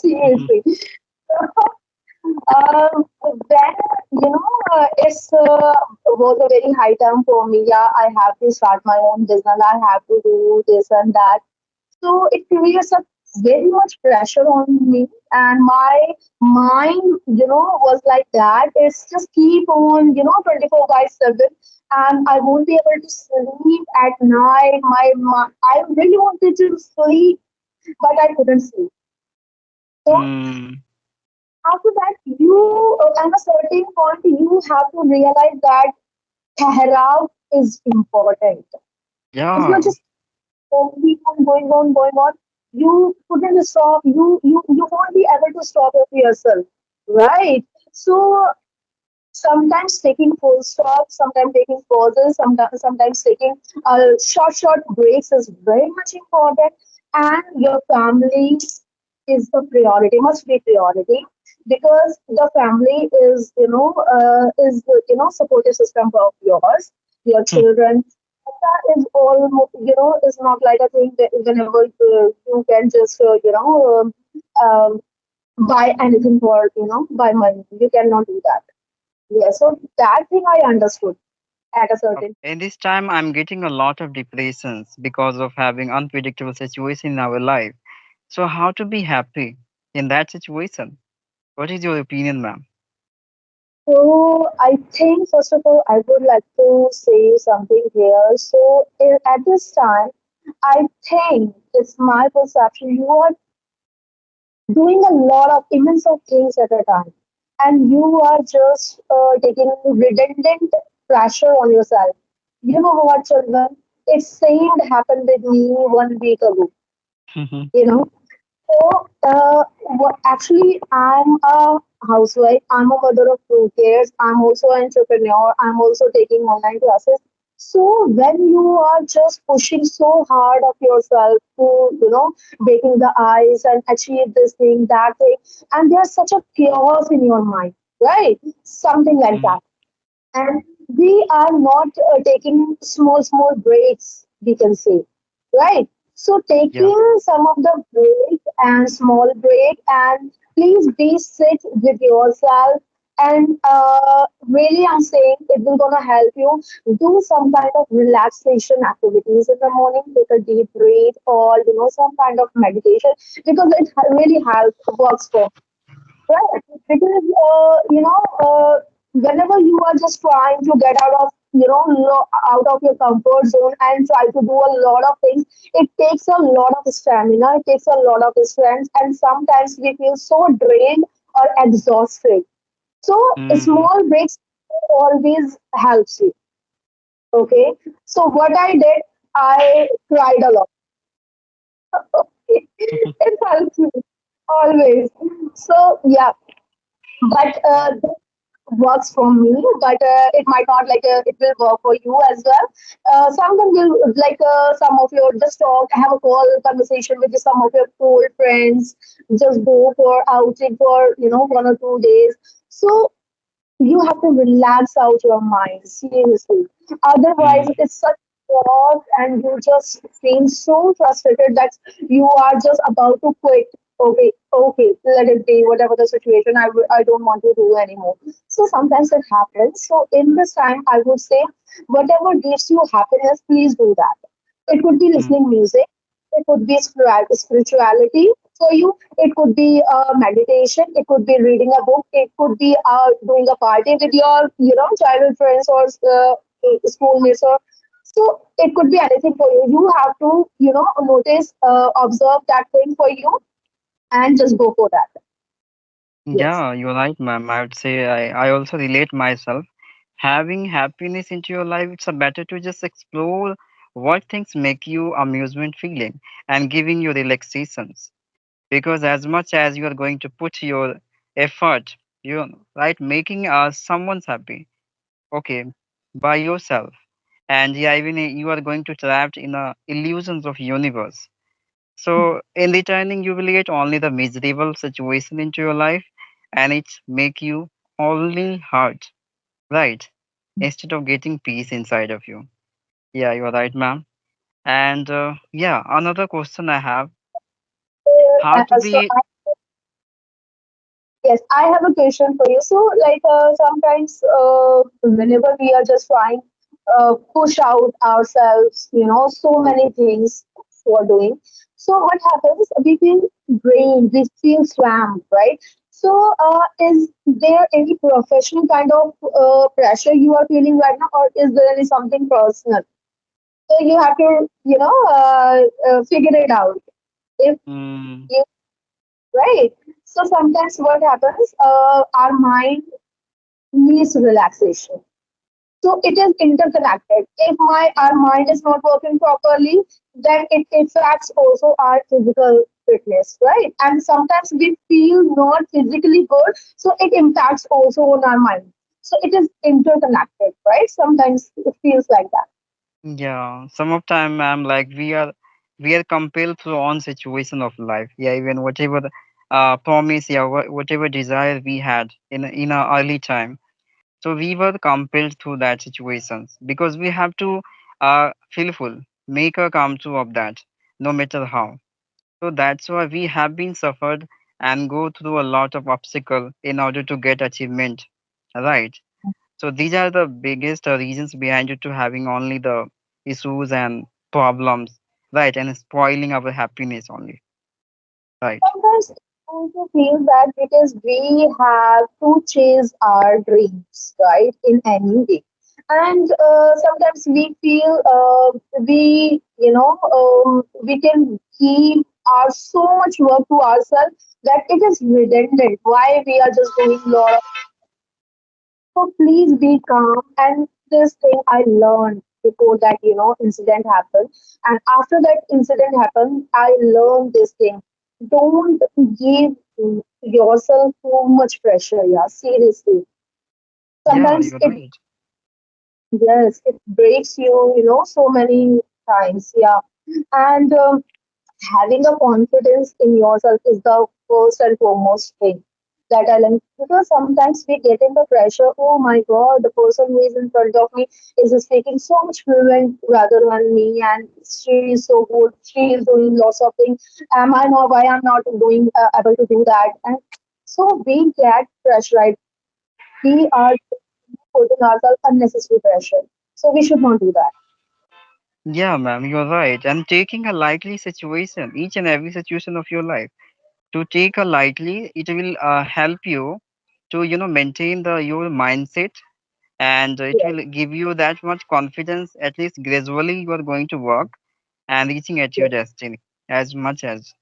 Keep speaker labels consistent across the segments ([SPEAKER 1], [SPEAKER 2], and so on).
[SPEAKER 1] Mhm.
[SPEAKER 2] Seriously. When it's was a very high time for me. Yeah, I have to start my own business. I have to do this and that. So it creates a very much pressure on me, and my mind, was like that. It's just keep on, 24/7, and I won't be able to sleep at night. I really wanted to sleep, but I couldn't sleep. So
[SPEAKER 1] Mm.
[SPEAKER 2] after that, at a certain point, you have to realize that Tehrav is important. If you're
[SPEAKER 1] Yeah.
[SPEAKER 2] just going on, you couldn't stop. You won't be able to stop it yourself, right? So sometimes taking full stops, sometimes taking pauses, sometimes taking short breaks is very much important. And your family is the priority, must be priority, because the family is, supportive system of yours, your
[SPEAKER 1] Hmm.
[SPEAKER 2] children. That is all, is not like a thing that whenever you can just, buy anything for, buy money. You cannot do that. Yeah, so that thing I understood at a certain.
[SPEAKER 1] In this time, I'm getting a lot of depressions because of having unpredictable situation in our life. So how to be happy in that situation? What is your opinion, ma'am?
[SPEAKER 2] So I think first of all I would like to say something here. So at this time, I think it's my perception you are doing a lot of immense of things at a time, and you are just taking redundant pressure on yourself. You know what, children? It same happened with me 1 week ago.
[SPEAKER 1] Mhm.
[SPEAKER 2] You know, So, actually, I'm a housewife. I'm a mother of two kids. I'm also an entrepreneur. I'm also taking online classes. So, when you are just pushing so hard of yourself to, breaking the ice and achieve this thing, that thing, and there's such a chaos in your mind, right? Something like
[SPEAKER 1] Mm.
[SPEAKER 2] that. And we are not taking small breaks, we can say, right? So
[SPEAKER 1] Yeah.
[SPEAKER 2] taking some of the break and small break, and please be sit with yourself, and really I'm saying it will gonna help you do some kind of relaxation activities in the morning. Take a deep breath, or some kind of meditation, because it really helps, works for. Right, because whenever you are just trying to get out of out of your comfort zone and try to do a lot of things, it takes a lot of stamina, it takes a lot of strength, and sometimes we feel so drained or exhausted. So
[SPEAKER 1] Mm.
[SPEAKER 2] small breaks always helps you. Okay, so what I did, I cried a lot. It helps me always. So yeah, but works for me, but it might not, like it will work for you as well. Someone will, like some of your, just talk, have a call conversation with some of your old friends, just go for outing for 1 or 2 days. So you have to relax out your mind, seriously. Otherwise,
[SPEAKER 1] Mm.
[SPEAKER 2] it's such chaos, and you just feel so frustrated that you are just about to quit. Okay, okay, let it be, whatever the situation, I don't want to do anymore. So sometimes it happens. So in this time, I would say, whatever gives you happiness, please do that. It could be
[SPEAKER 1] Mm.
[SPEAKER 2] listening music, it could be spirituality for you, it could be meditation, it could be reading a book, it could be doing a party with your childhood friends, or schoolmates, or so it could be anything for you. You have to notice, observe that thing for you, and just go for that. Yes.
[SPEAKER 1] Yeah, you're right, ma'am. I would say I also relate myself. Having happiness into your life, it's a better to just explore what things make you amusement feeling and giving you relaxations. Because as much as you are going to put your effort, you right, making someone's happy, okay, by yourself, and yeah, even you are going to trapped in a illusions of universe. So in returning, you will get only the miserable situation into your life, and it make you only hurt, right? Instead of getting peace inside of you. Yeah, you are right, ma'am. And yeah, another question I have: how to
[SPEAKER 2] So
[SPEAKER 1] be?
[SPEAKER 2] Yes, I have a question for you. So, like sometimes, whenever we are just trying push out ourselves, so many things for doing. So, what happens? We feel drained, we feel swamped, right? So, is there any professional kind of pressure you are feeling right now, or is there any something personal? So, you have to, figure it out. If
[SPEAKER 1] Mm,
[SPEAKER 2] you right. So sometimes what happens, our mind needs relaxation. So it is interconnected. If my our mind is not working properly, then it affects also our physical fitness, right? And sometimes we feel not physically good, so it impacts also on our mind. So it is interconnected, right? Sometimes it feels like that.
[SPEAKER 1] yeah, some of time I'm like we are compelled to on situation of life. Yeah, even whatever promise, yeah, whatever desire we had in our early time. So we were compelled to that situations because we have to fulfill, make a come true of that, no matter how. So that's why we have been suffered and go through a lot of obstacle in order to get achievement, right? So these are the biggest reasons behind it to having only the issues and problems, right? And spoiling our happiness only, right?
[SPEAKER 2] Sometimes I also feel that because we have to chase our dreams, right, in any way. And sometimes we feel we can keep our so much work to ourselves that it is redundant. Why we are just doing lot of so please be calm. And this thing I learned before that, incident happened. And after that incident happened, I learned this thing. Don't give yourself too much pressure, yeah. Seriously.
[SPEAKER 1] Yeah,
[SPEAKER 2] Sometimes
[SPEAKER 1] you're
[SPEAKER 2] it
[SPEAKER 1] right.
[SPEAKER 2] yes, it breaks you, so many times, yeah. And having a confidence in yourself is the first and foremost thing that I learned. Because sometimes we get in the pressure, oh my god, the person who is in front of me is speaking so much fluent rather than me, and she is so good, she is doing lots of things. Am I not? Why I'm not doing able to do that? And so we get pressurized. We are putting ourselves unnecessary pressure. So we should not do that.
[SPEAKER 1] Yeah, ma'am, you're right. And taking a lightly situation, each and every situation of your life, to take a lightly, it will help you to maintain the your mindset, and it
[SPEAKER 2] Yes,
[SPEAKER 1] will give you that much confidence. At least gradually, you are going to work and reaching at your
[SPEAKER 2] yes,
[SPEAKER 1] destiny as much as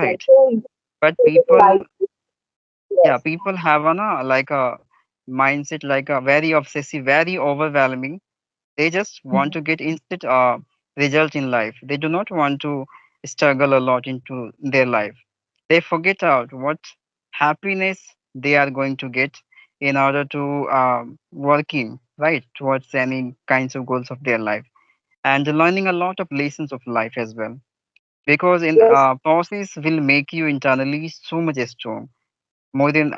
[SPEAKER 2] yes.
[SPEAKER 1] right.
[SPEAKER 2] So you
[SPEAKER 1] But
[SPEAKER 2] take it
[SPEAKER 1] people,
[SPEAKER 2] lightly.
[SPEAKER 1] yeah,
[SPEAKER 2] Yes.
[SPEAKER 1] people have like a mindset like a very obsessive, very overwhelming. They just want to get instant result in life. They do not want to struggle a lot into their life. They forget out what happiness they are going to get in order to working right towards any kinds of goals of their life, and learning a lot of lessons of life as well. Because in
[SPEAKER 2] Yes.
[SPEAKER 1] process will make you internally so much strong, more than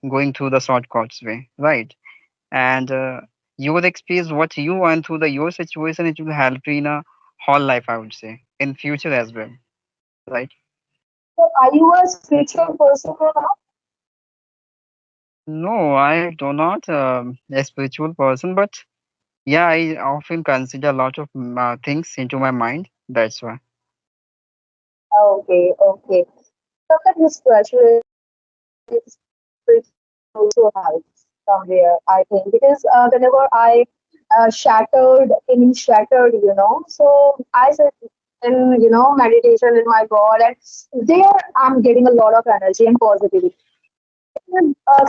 [SPEAKER 1] going through the shortcuts way, right? And your experience, what you went through the your situation, it will help you in a whole life, I would say, in future as well, right?
[SPEAKER 2] So are you a spiritual person or not?
[SPEAKER 1] No, I do not a spiritual person, but yeah, I often consider a lot of things into my mind. That's why.
[SPEAKER 2] Okay, okay. Sometimes this pressure is also helps somewhere, I think, because whenever I shattered, so I said in meditation in my God, and there I'm getting a lot of energy and positivity.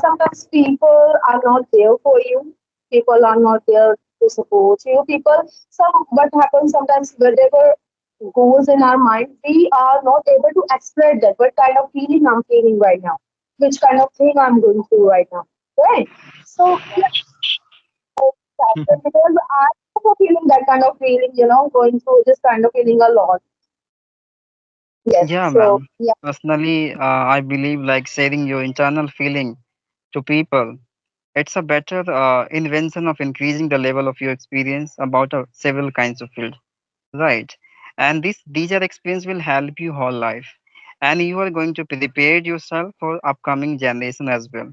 [SPEAKER 2] Sometimes people are not there for you. People are not there to support you. What happens sometimes, whatever goes in our mind, we are not able to express that. What kind of feeling I'm feeling right now? Which kind of thing I'm going through right now? Right. So yeah, because I'm also feeling that kind of feeling, going through this kind of feeling a lot. Yes.
[SPEAKER 1] Yeah,
[SPEAKER 2] So
[SPEAKER 1] ma'am.
[SPEAKER 2] yeah.
[SPEAKER 1] Personally, I believe like sharing your internal feeling to people, it's a better invention of increasing the level of your experience about several kinds of field, right? And these are experience will help you whole life. and you are going to prepare yourself for upcoming generation as well,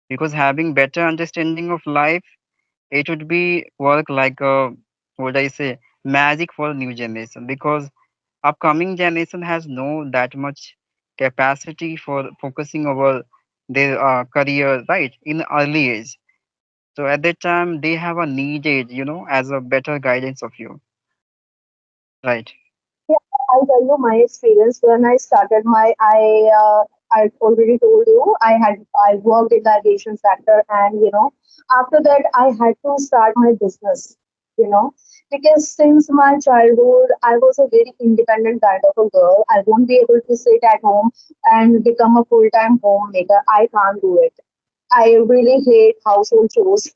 [SPEAKER 1] because having better understanding of life, it would be work like a, what I say, magic for new generation, because upcoming generation has no that much capacity for focusing over their career right in early age. So at that time they have a needed, as a better guidance of you, right?
[SPEAKER 2] Yeah, I'll tell you my experience when I started I already told you I worked in the aviation sector, and after that I had to start my business. You know, because since my childhood I was a very independent kind of a girl. I won't be able to sit at home and become a full time homemaker. I can't do it. I really hate household chores.